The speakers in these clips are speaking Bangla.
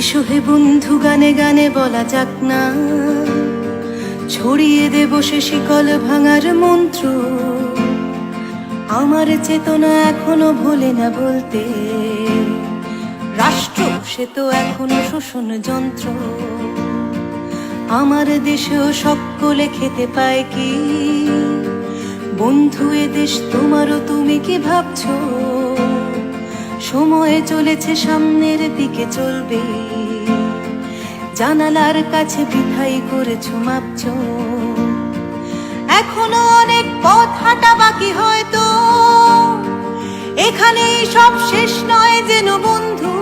এসো হে বন্ধু, গানে গানে বলা যাক না, ছড়িয়ে দেব সে শিকল ভাঙার মন্ত্র। আমার চেতনা এখনো ভোলে না বলতে, রাষ্ট্র সে তো এখনো শোষণ যন্ত্র। আমার দেশেও সকলে খেতে পায় কি বন্ধু, এ দেশ তোমারও, তুমি কি ভাবছো? সময় চলেছে, সামনের দিকে চলবে, জানালার কাছে বৃথাই করেছো মাপছ। এখনো অনেক পথ হাঁটা বাকি, হয়তো এখানেই সব শেষ নয় যেন বন্ধু।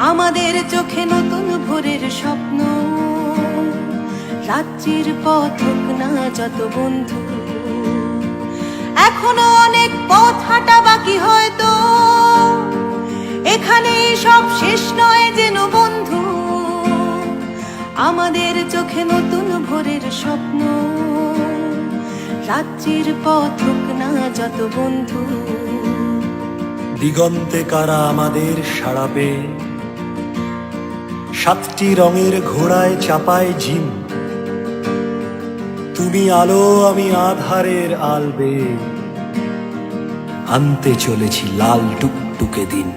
আমাদের চোখে নতুন ভোরের স্বপ্ন, রাত্রির পথ হোক না যত বন্ধু। এখনো অনেক পথ হাঁটা বাকি, হয়তো এখানেই সব শেষ নয় যেন বন্ধু। আমাদের চোখে নতুন ভোরের স্বপ্ন, রাত্রির পথ হোক না যত বন্ধু। দিগন্তে কারা আমাদের সাড়াবে, সাতটি রঙের ঘোড়ায় চাপায় জিম। তুমি আলো, আমি আধারের আলবে, আনতে চলেছি লাল টুকটুকে দিন।